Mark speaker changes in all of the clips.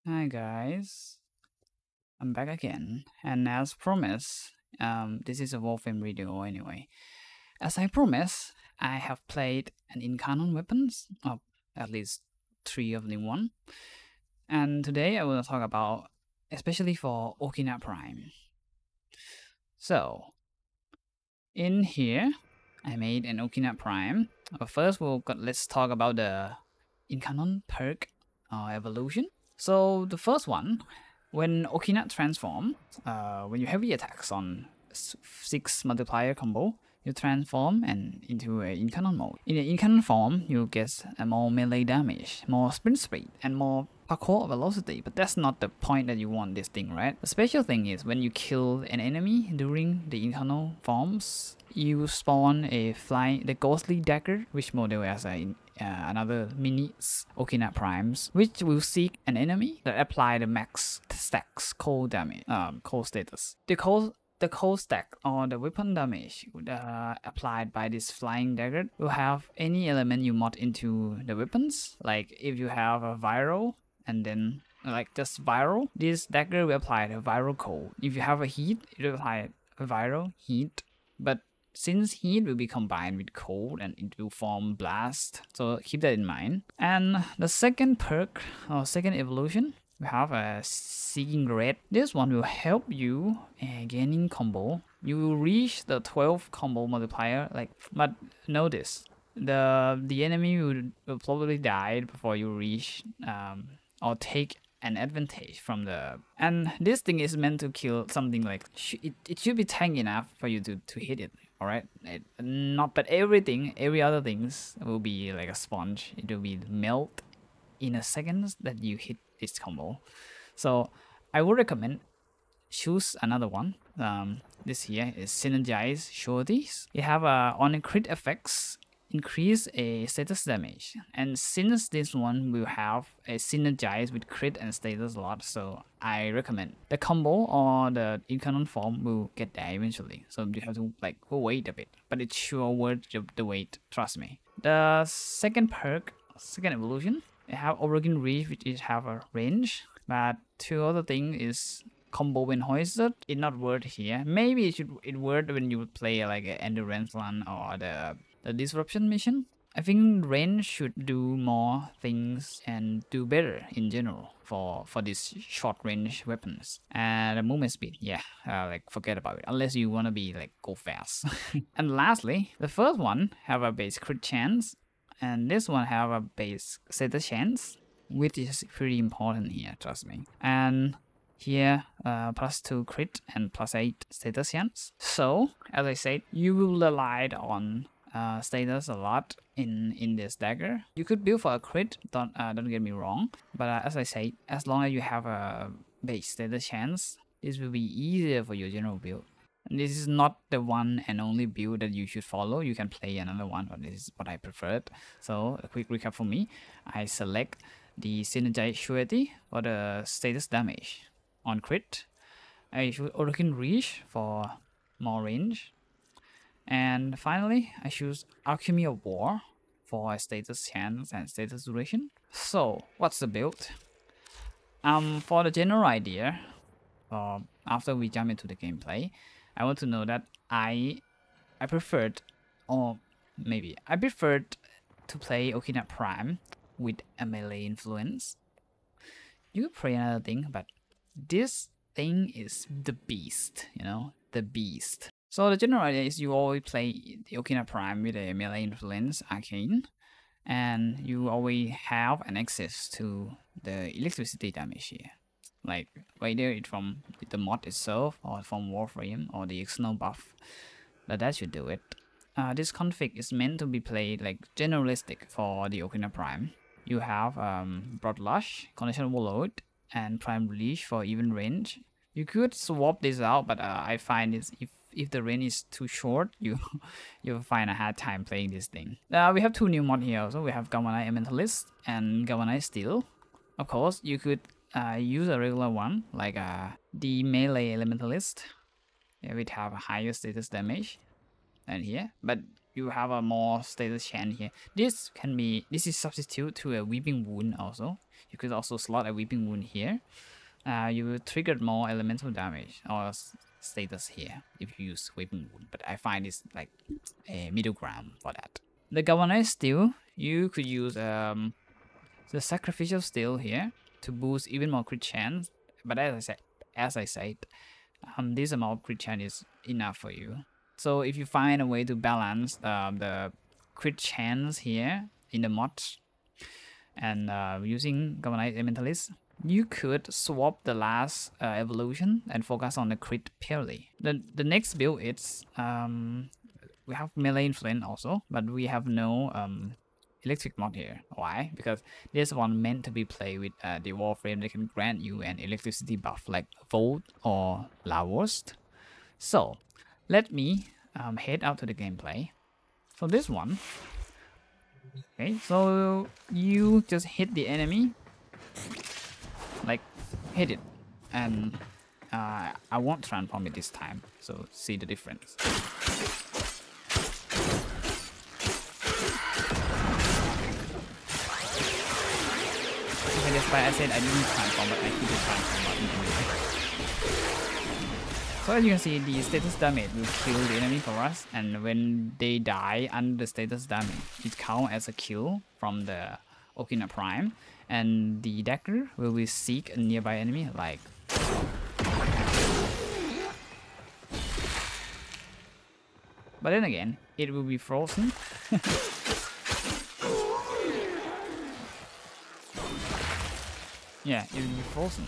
Speaker 1: Hi guys, I'm back again, and as promised, this is a Warframe video anyway. As I promised, I have played an Incarnon weapons, or at least 3 of the one, and today I will talk about, especially for Okina Prime. So, in here, I made an Okina Prime. But first, let's talk about the Incarnon perk evolution. So the first one, when Okina transform, when you heavy attacks on 6 multiplier combo, you transform and into a Incarnon mode. In the Incarnon form, you get a more melee damage, more sprint speed, and more parkour velocity, but that's not the point that you want this thing, right? The special thing is when you kill an enemy during the internal forms, you spawn the ghostly dagger, which model as another mini Okina primes, which will seek an enemy that apply the max stacks cold damage, cold status. The cold stack or the weapon damage applied by this flying dagger will have any element you mod into the weapons. Like if you have a viral and then like just viral, this dagger will apply the viral cold. If you have a heat, it will apply a viral heat. But since heat will be combined with cold and it will form blast, so keep that in mind. And the second perk or second evolution, we have a Seeking Red. This one will help you gaining combo. You will reach the 12 combo multiplier. But notice the enemy will probably die before you reach or take an advantage from the. And this thing is meant to kill something like it should be tank enough for you to hit it. Alright, but every other things will be like a sponge. It will be melt in a second that you hit this combo. So I would recommend choose another one. This here is Synergize Sureties. You have on a crit effects increase a status damage, and since this one will have a synergize with crit and status a lot, so I recommend the combo or the Incarnon form will get there eventually, so you have to like wait a bit, but it's sure worth the wait, trust me. The second perk, second evolution, you have Origin Reach, which is have a range, but two other thing is combo when hoisted. It's not worth here. Maybe it worth when you play like an endurance run or the disruption mission. I think range should do more things and do better in general for these short range weapons. And the movement speed, yeah, like forget about it unless you wanna be like go fast. And lastly, the first one have a base crit chance, and this one have a base status chance, which is pretty important here, trust me. And here +2 crit and +8 status chance. So as I said, you will rely on status a lot in this dagger. You could build for a crit, don't get me wrong, but as I say, as long as you have a base status chance, this will be easier for your general build. And this is not the one and only build that you should follow. You can play another one, but this is what I preferred. So a quick recap for me, I select the Synergize Surety for the status damage on crit. I choose Origin Reach for more range. And finally, I choose Alchemy of War for status chance and status duration. So, what's the build? For the general idea, after we jump into the gameplay, I want to know that I preferred, or maybe I preferred to play Okina Prime with a melee influence. You could play another thing, but this thing is the beast, you know, the beast. So the general idea is you always play the Okina Prime with a melee influence arcane, and you always have an access to the electricity damage here. Like whether it's from the mod itself or from Warframe or the external buff, that should do it. This config is meant to be played like generalistic for the Okina Prime. You have Broad Lush, Condition Overload, and Prime Release for even range. You could swap this out, but I find this if the range is too short, you'll find a hard time playing this thing. We have two new mods here also. We have Galvanized Elementalist and Galvanized Steel. Of course, you could use a regular one like the Melee Elementalist, which have a higher status damage than here. But you have a more status chance here. This is substitute to a weeping wound also. You could also slot a weeping wound here. You will trigger more elemental damage or status here if you use weeping wound, but I find it's like a middle ground for that. The galvanized steel, you could use the sacrificial steel here to boost even more crit chance, but as I said, this amount of crit chance is enough for you. So if you find a way to balance the crit chance here in the mods and using galvanized elementalist, you could swap the last evolution and focus on the crit purely. The next build is we have melee influence also, but we have no electric mod here. Why? Because this one meant to be played with the Warframe that can grant you an electricity buff like Volt or Laworst. So let me head out to the gameplay. So this one, okay, so you just hit the enemy, like hit it, and I won't transform it this time, so see the difference. Okay, that's why I said I didn't transform, but I keep the transform button anyway. So as you can see, the status damage will kill the enemy for us, and when they die under the status damage, it counts as a kill from the Okina Prime, and the dagger will be seek a nearby enemy, like but then again, it will be frozen. Yeah, it will be frozen.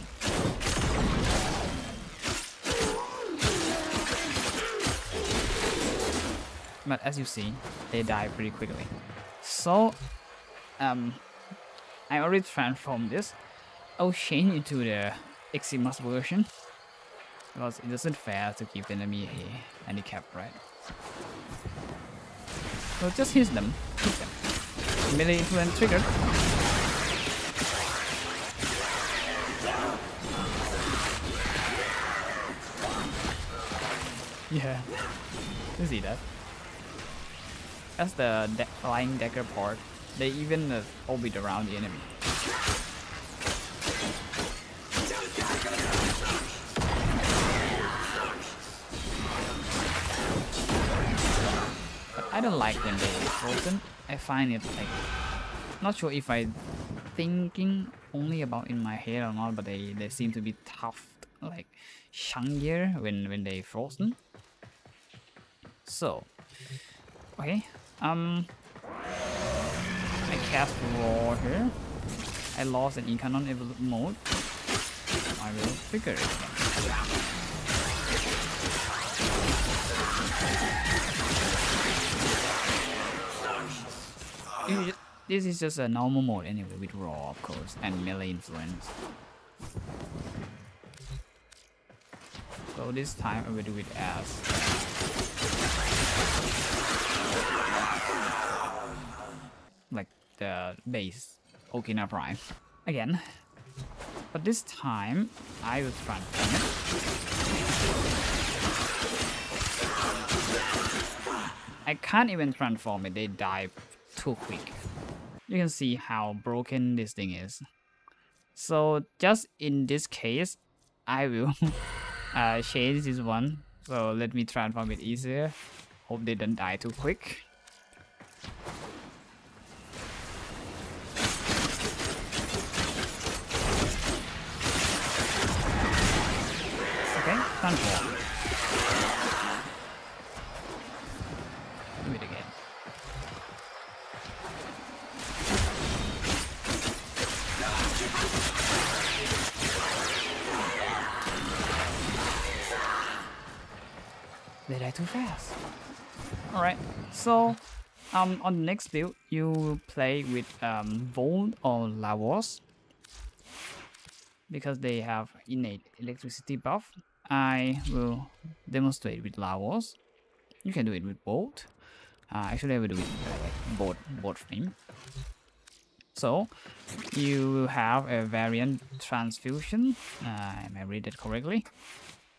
Speaker 1: But as you see, they die pretty quickly. So, I already transformed this. I'll change into the Eximus version, because it isn't fair to keep the enemy handicapped, right? So just hit them. Melee influence triggered. Yeah, you see that? That's the flying dagger part. They even orbit around the enemy. But I don't like when they're frozen. I find it like, not sure if I thinking only about in my head or not, but they seem to be tough, like chunkier when they frozen. So, okay. I cast Roar here. I lost an Incarnon mode. I will trigger it again. This is just a normal mode anyway, with Roar of course, and melee influence. So this time I will do it as like the base Okina Prime again, but this time I will transform it. I can't even transform it, they die too quick. You can see how broken this thing is. So just in this case, I will change this one. So let me transform it easier. Hope they don't die too quick. Okay, transform. Do it again. They die too fast. Alright, so on the next build, you play with Volt or Lavos, because they have innate electricity buff. I will demonstrate with Lavos. You can do it with Volt. Actually, I will do it like Warframe. So you will have a variant transfusion. Am I read it correctly?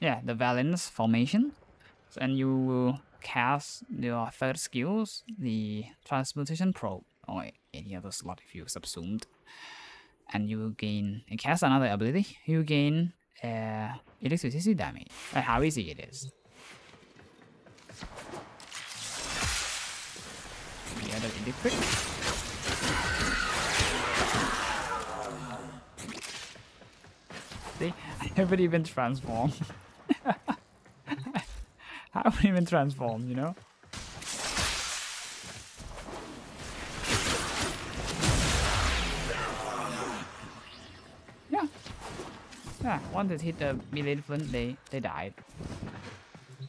Speaker 1: Yeah, the valence formation. And you will cast your third skills, the transmutation probe, or any other slot if you subsumed, and you gain and cast another ability. You gain electricity damage. How easy it is. The other electric. See, I haven't even transformed. I haven't even transformed, you know? Yeah. Yeah, once it hit the melee flint, they died.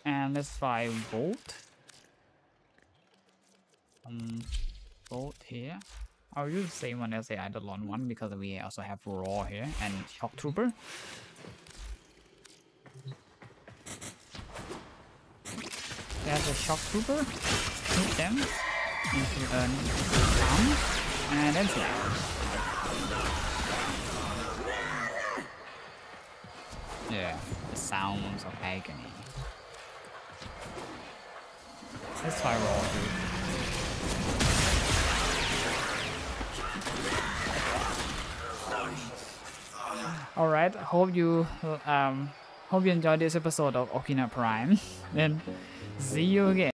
Speaker 1: And let's try Bolt. Bolt here. I'll use the same one as the Eidolon one because we also have Roar here and Shock Trooper. There's a Shock Trooper. Hit them into an arm and then slap. Yeah, the sounds of agony. Let's try Roar too. Alright, hope you enjoyed this episode of Okina Prime. Then see you again.